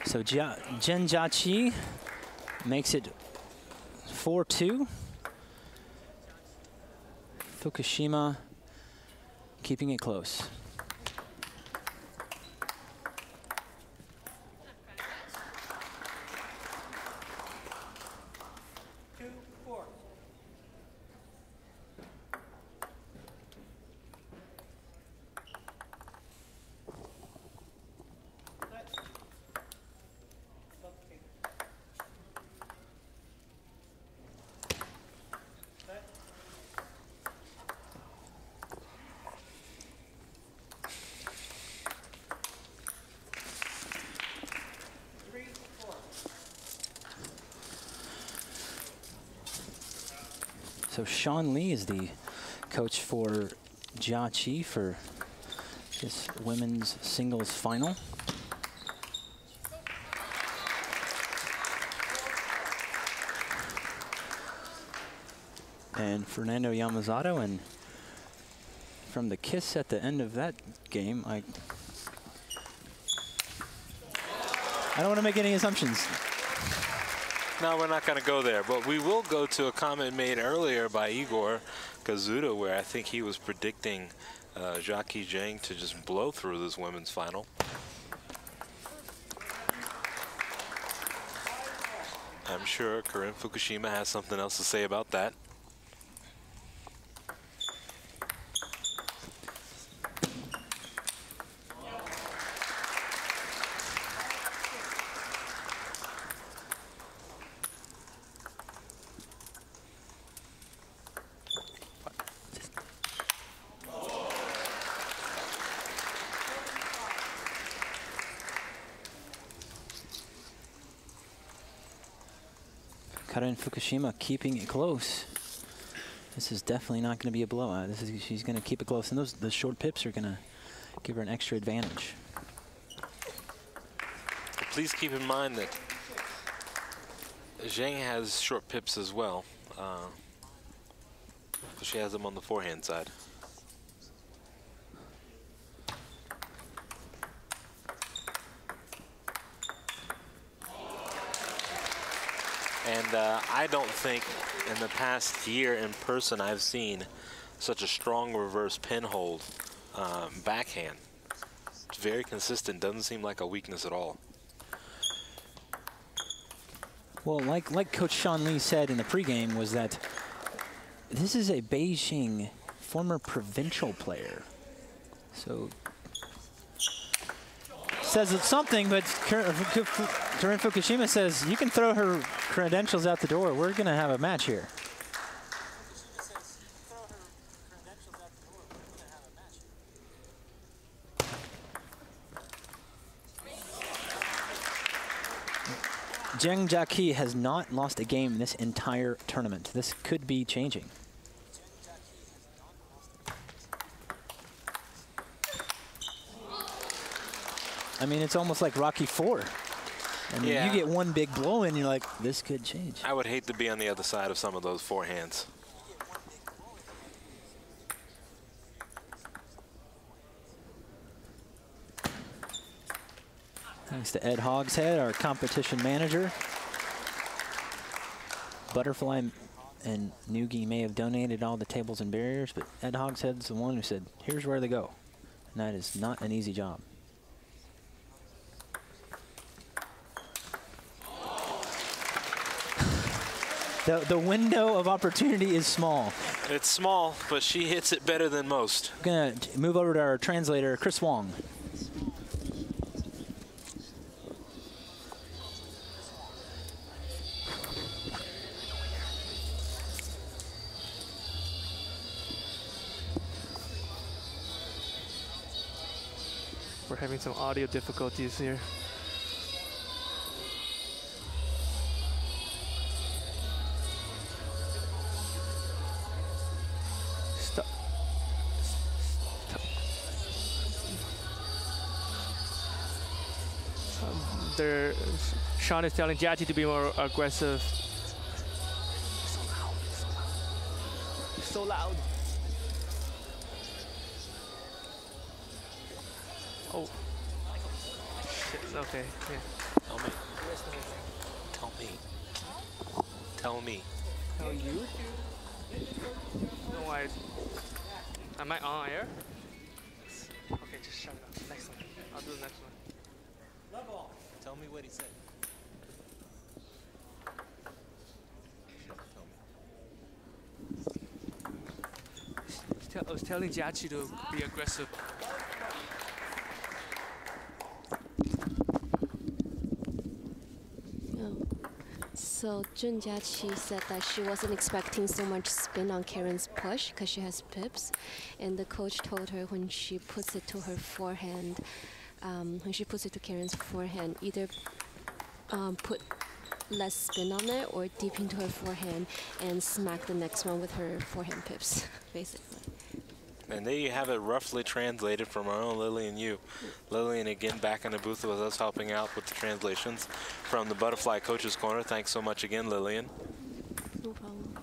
So Jiaqi makes it 4-2. Fukushima keeping it close. So Sean Lee is the coach for Jiaqi for this women's singles final. And Fernando Yamazato, and from the kiss at the end of that game, I don't want to make any assumptions. No, we're not going to go there, but we will go to a comment made earlier by Igor Kazuda, where I think he was predicting Jiaqi Zheng to just blow through this women's final. I'm sure Karin Fukushima has something else to say about that. Karin Fukushima keeping it close. This is definitely not going to be a blowout. She's going to keep it close, and the short pips are going to give her an extra advantage. Please keep in mind that Zheng has short pips as well. She has them on the forehand side. And I don't think in the past year in person I've seen such a strong reverse pin hold backhand. It's very consistent, doesn't seem like a weakness at all. Well, like Coach Sean Lee said in the pregame, was that this is a Beijing former provincial player. So says it's something, but Karin Fukushima says you can throw her credentials out the door. We're going to have a match here. Zheng Jiaqi has not lost a game this entire tournament. This could be changing. I mean, it's almost like Rocky IV. I mean, yeah. You get one big blow and you're like, this could change. I would hate to be on the other side of some of those forehands. Thanks to Ed Hogshead, our competition manager. Butterfly and Nugi may have donated all the tables and barriers, but Ed Hogshead's the one who said, here's where they go. And that is not an easy job. The window of opportunity is small. It's small, but she hits it better than most. I'm going to move over to our translator, Chris Wong. We're having some audio difficulties here. Stop. Sean is telling Jiaqi to be more aggressive. So loud. Oh. Shit. Okay. Yeah. Tell me. Tell me. Tell me. Tell you? No, am I on air? Okay, just shut up. Next one. I'll do the next one. Level. Tell me what he said. I was telling Jiaqi to be aggressive. So Jiaqi said that she wasn't expecting so much spin on Karin's push because she has pips, and the coach told her when she puts it to her forehand, when she puts it to Karin's forehand, either put less spin on it or deep into her forehand and smack the next one with her forehand pips, basically. And there you have it, roughly translated from our own Lillian Yu. Lillian again back in the booth with us, helping out with the translations from the Butterfly Coaches Corner. Thanks so much again, Lillian. No problem.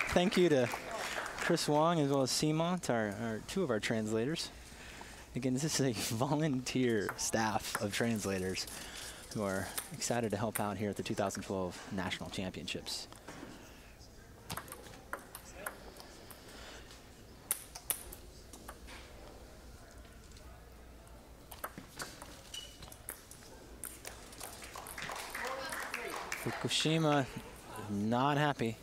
Thank you to Chris Wong as well as Simont, two of our translators. Again, this is a volunteer staff of translators who are excited to help out here at the 2012 National Championships. Fukushima not happy.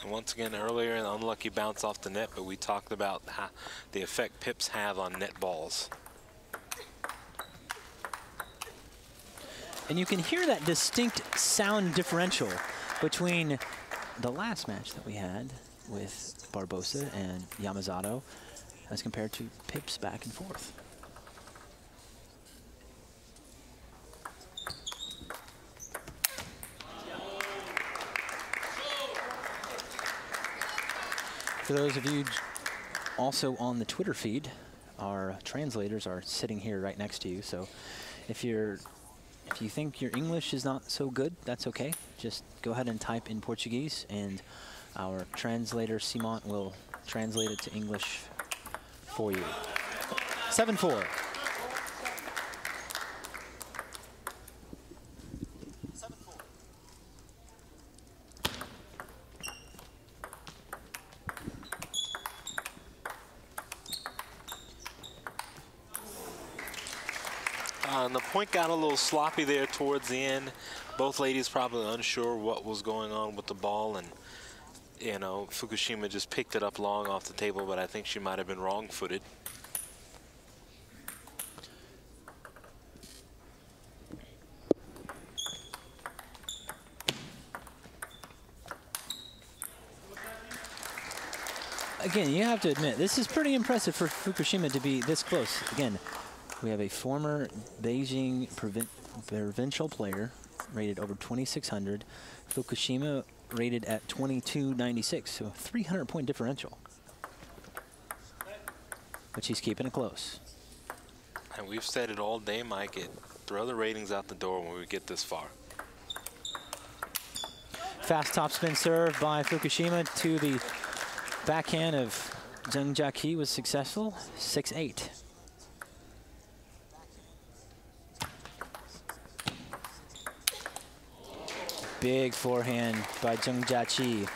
Once again, earlier, an unlucky bounce off the net, but we talked about the effect pips have on net balls. And you can hear that distinct sound differential between the last match that we had with Barbosa and Yamazato as compared to pips back and forth. For those of you also on the Twitter feed, our translators are sitting here right next to you. So if you think your English is not so good, that's okay. Just go ahead and type in Portuguese, and our translator Simont will translate it to English for you. 7-4. And the point got a little sloppy there towards the end. Both ladies probably unsure what was going on with the ball, and you know, Fukushima just picked it up long off the table, but I think she might have been wrong-footed. again, you have to admit, this is pretty impressive for Fukushima to be this close. Again, we have a former Beijing provincial player rated over 2,600. Fukushima rated at 2296, so a 300-point differential. But she's keeping it close. And we've said it all day, Mike. Throw the ratings out the door when we get this far. Fast topspin serve by Fukushima to the backhand of Zheng Jiaqi was successful, 6-8. Big forehand by Zheng Jiaqi.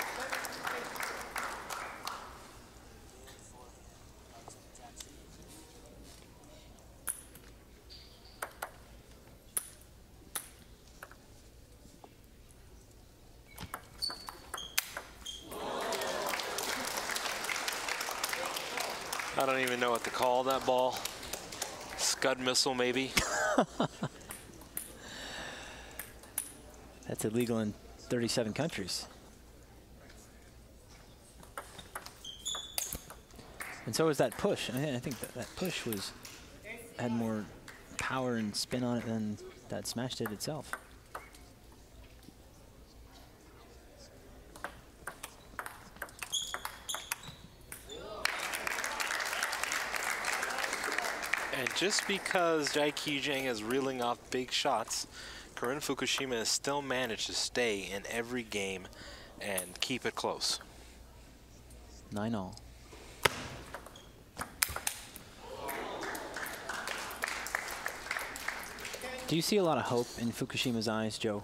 I don't even know what to call that ball. Scud missile, maybe. That's illegal in 37 countries. And so is that push. I think that push had more power and spin on it than that smash did itself. And just because Jiaqi Zheng is reeling off big shots, Karin Fukushima has still managed to stay in every game and keep it close. 9-all. Do you see a lot of hope in Fukushima's eyes, Joe?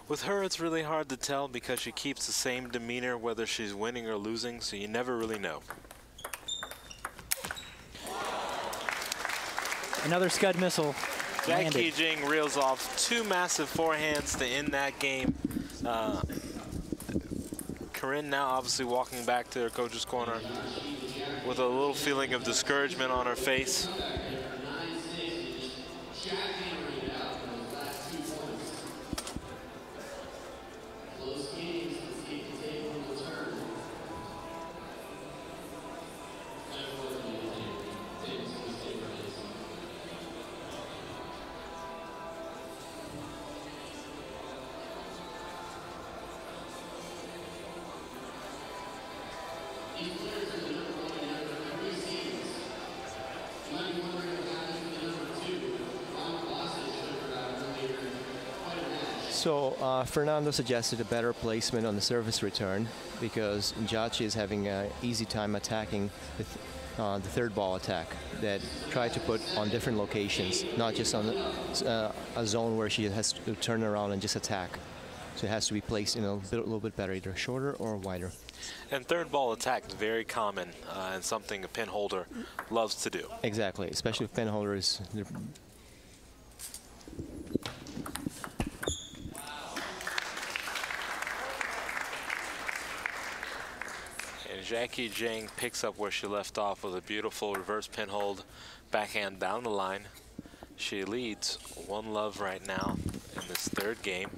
With her, it's really hard to tell because she keeps the same demeanor whether she's winning or losing, so you never really know. Another scud missile. Jiaqi Zheng reels off two massive forehands to end that game. Karin now obviously walking back to her coach's corner with a little feeling of discouragement on her face. So Fernando suggested a better placement on the service return because Jiaqi is having an easy time attacking the third ball attack that tried to put on different locations, not just on a zone where she has to turn around and just attack. So it has to be placed in a little bit better, either shorter or wider. And third ball attack is very common and something a pin holder loves to do. Exactly, especially if pin holders. Jiaqi Zheng picks up where she left off with a beautiful reverse pin hold, backhand down the line. She leads 1-love right now in this third game.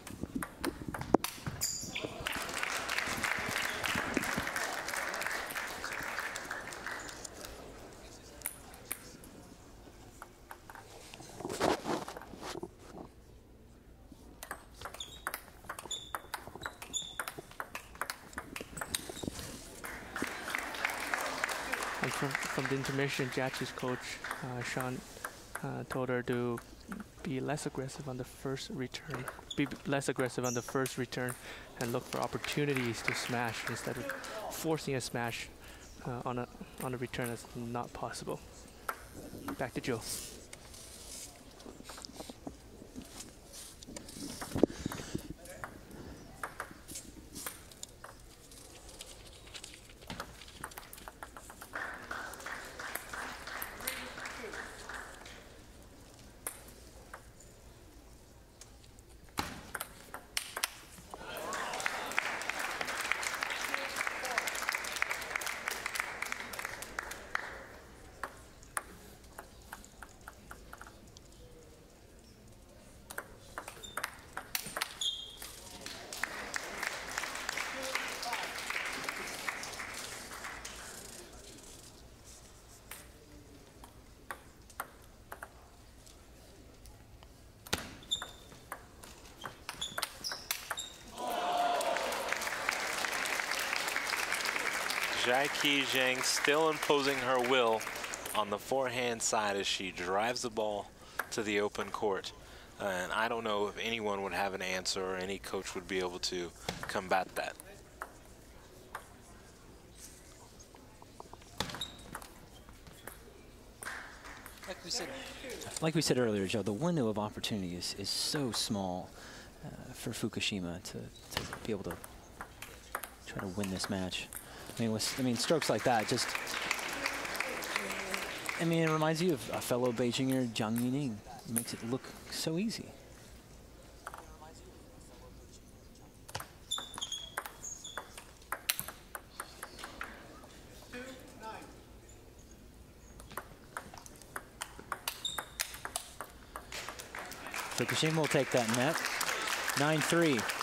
From the intermission, Jiaqi's coach, Sean, told her to be less aggressive on the first return. Be less aggressive on the first return and look for opportunities to smash instead of forcing a smash on a return that's not possible. Back to Joe. Jiaqi Zheng still imposing her will on the forehand side as she drives the ball to the open court. And I don't know if anyone would have an answer or any coach would be able to combat that. Like we said earlier, Joe, the window of opportunity is so small for Fukushima to be able to try to win this match. I mean, strokes like that just, I mean, it reminds you of a fellow Beijinger, Jang. It makes it look so easy. Fukushima will take that net. 9-3.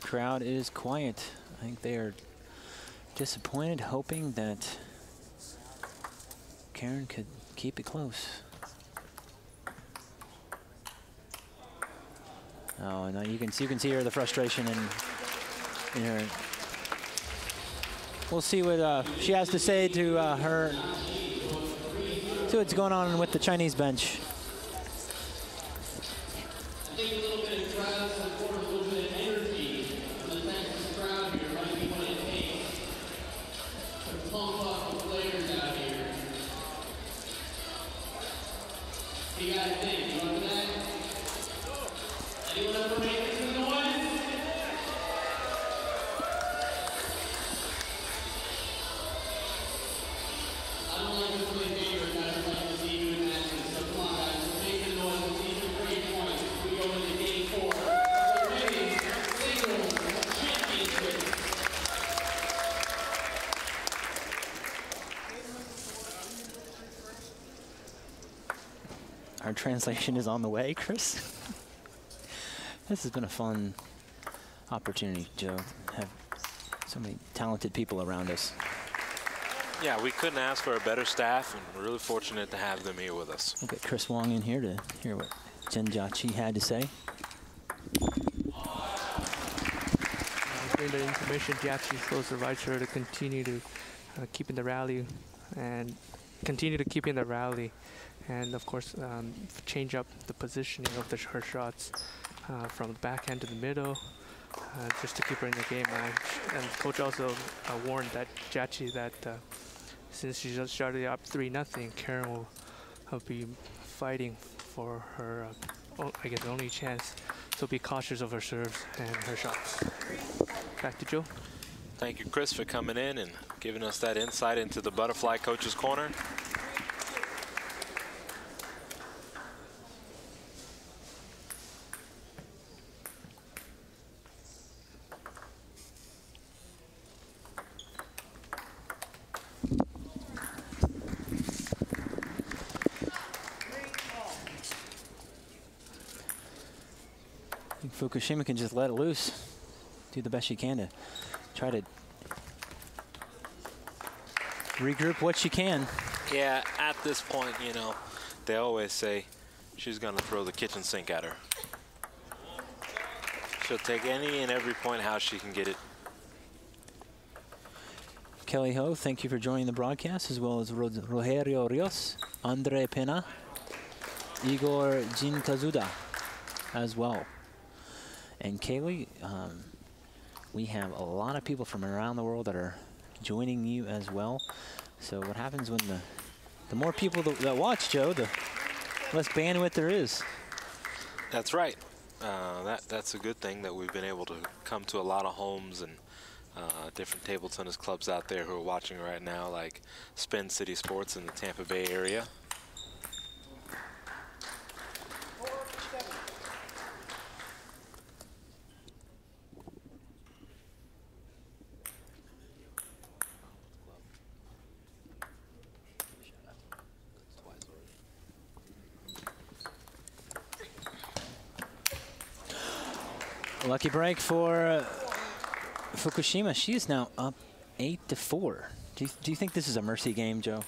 Crowd is quiet. I think they are disappointed, hoping that Karin could keep it close. Oh, no, you can see her, the frustration in her. We'll see what she has to say to her. See what's going on with the Chinese bench. Our translation is on the way, Chris. This has been a fun opportunity, Joe. Have so many talented people around us. Yeah, we couldn't ask for a better staff, and we're really fortunate to have them here with us. We'll get Chris Wong in here to hear what Jiaqi had to say. During the intermission, Jiaqi closed the right shoulder to continue to keep in the rally and and of course change up the positioning of her shots from the backhand to the middle, just to keep her in the game. And coach also warned that Jiaqi that since she just started up 3-0, Karin will be fighting for her, I guess, only chance. So be cautious of her serves and her shots. Back to Joe. Thank you, Chris, for coming in and giving us that insight into the Butterfly Coach's Corner. Fukushima can just let it loose, do the best she can to try to regroup what she can. Yeah, at this point, you know, they always say she's going to throw the kitchen sink at her. She'll take any and every point how she can get it. Kelly Ho, thank you for joining the broadcast, as well as Rogerio Rios, Andre Pena, Igor Jinkazuda as well. And Kaylee, we have a lot of people from around the world that are joining you as well. So what happens when the more people that watch, Joe, the less bandwidth there is. That's right. That's a good thing that we've been able to come to a lot of homes and different table tennis clubs out there who are watching right now, like Spin City Sports in the Tampa Bay area. Lucky break for Fukushima. She is now up 8-4. Do you think this is a mercy game, Joe?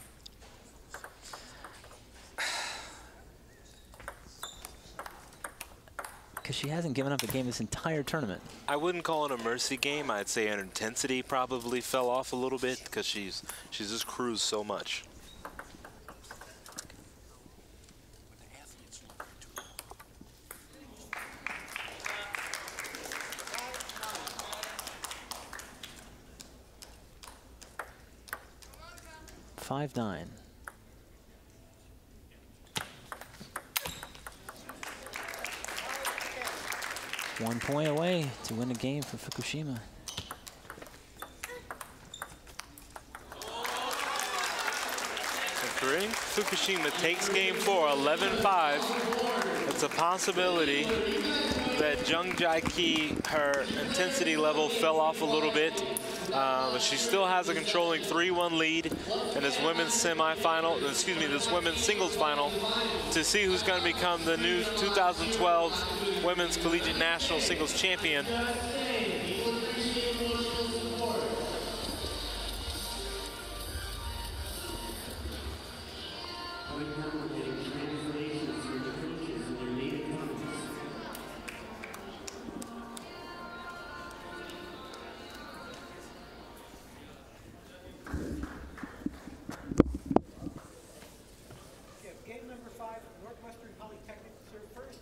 because she hasn't given up a game this entire tournament. I wouldn't call it a mercy game. I'd say her intensity probably fell off a little bit because she's just cruised so much. Five, 9. One point away to win the game for Fukushima. Karin Fukushima takes game 4, 11-5. It's a possibility that Jang Jiaqi, her intensity level fell off a little bit, but she still has a controlling 3-1 lead in this women's semifinal, excuse me, this women's singles final to see who's going to become the new 2012 Women's Collegiate National Singles Champion. Game number 5, Northwestern Polytechnic serve first.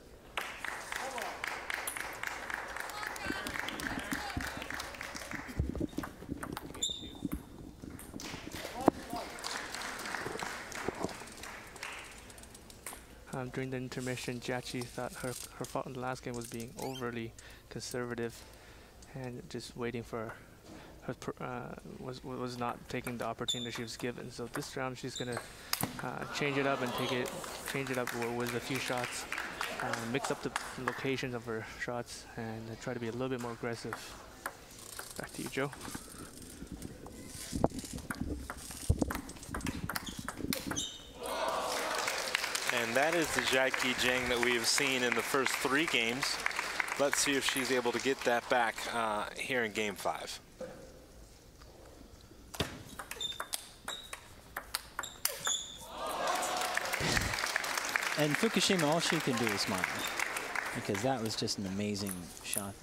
During the intermission, Jiaqi thought her fault in the last game was being overly conservative and just waiting for her, was not taking the opportunity she was given. So this round she's gonna change it up and change it up with a few shots, mix up the locations of her shots and try to be a little bit more aggressive. Back to you, Joe. And that is the Jiaqi Zheng that we have seen in the first 3 games. Let's see if she's able to get that back here in game 5. And Fukushima, all she could do was smile, because that was just an amazing shot.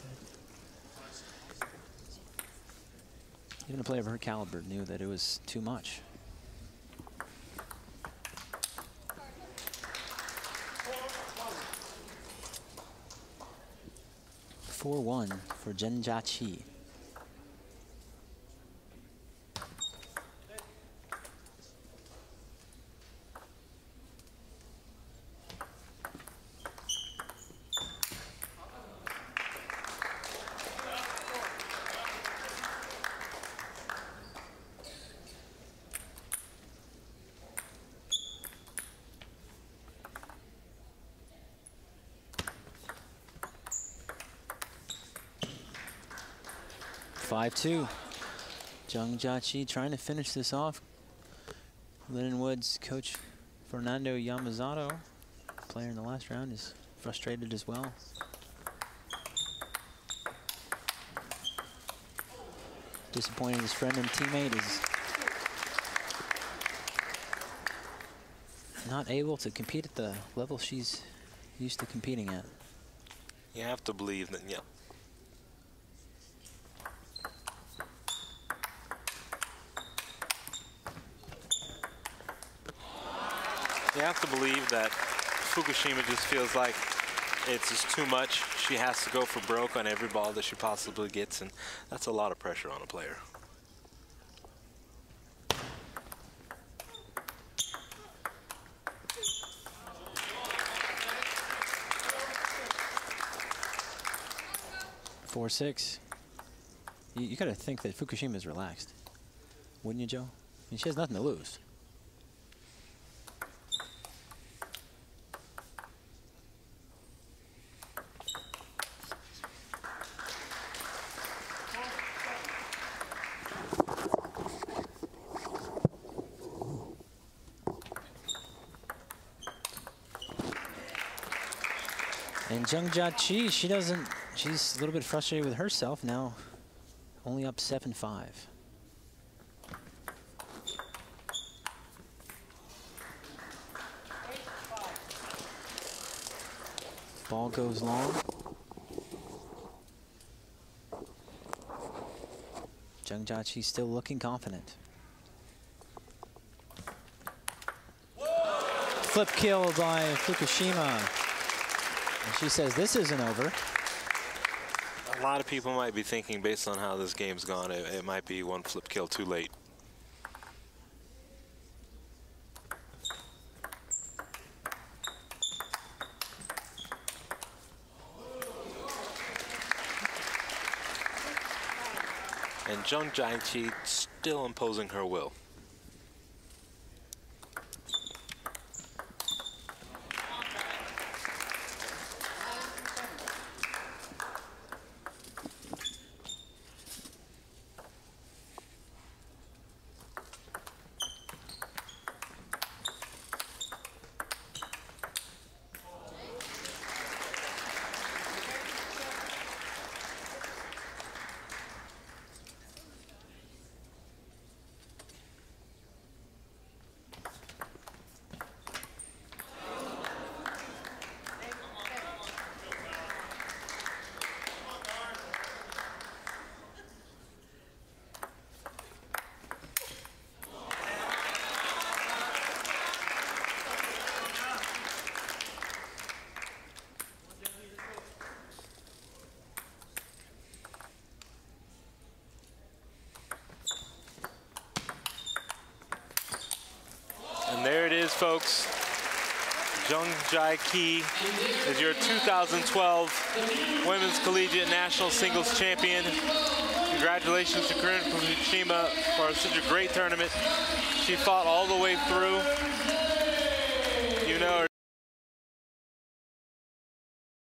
Even a player of her caliber knew that it was too much. 4-1 for Jiaqi. Five-2. Jang Jiaqi trying to finish this off. Lindenwood's coach Fernando Yamazato, player in the last round, is frustrated as well. Disappointed his friend and teammate is not able to compete at the level she's used to competing at. You have to believe that, yeah. You have to believe that Fukushima just feels like it's just too much. She has to go for broke on every ball that she possibly gets, and that's a lot of pressure on a player. Four, 6. You got to think that Fukushima is relaxed, wouldn't you, Joe? I mean, she has nothing to lose. And Jang Jiaqi, she's a little bit frustrated with herself now, only up 7-5. Ball goes long. Zheng Jiaqi still looking confident. Flip kill by Fukushima. And she says this isn't over. A lot of people might be thinking, based on how this game's gone, it might be one flip kill too late. And Zheng Jiaqi still imposing her will. And there it is, folks. Zheng Jiaqi is your 2012 Women's Collegiate National Singles Champion. Congratulations to Karin from Fukushima for such a great tournament. She fought all the way through. You know,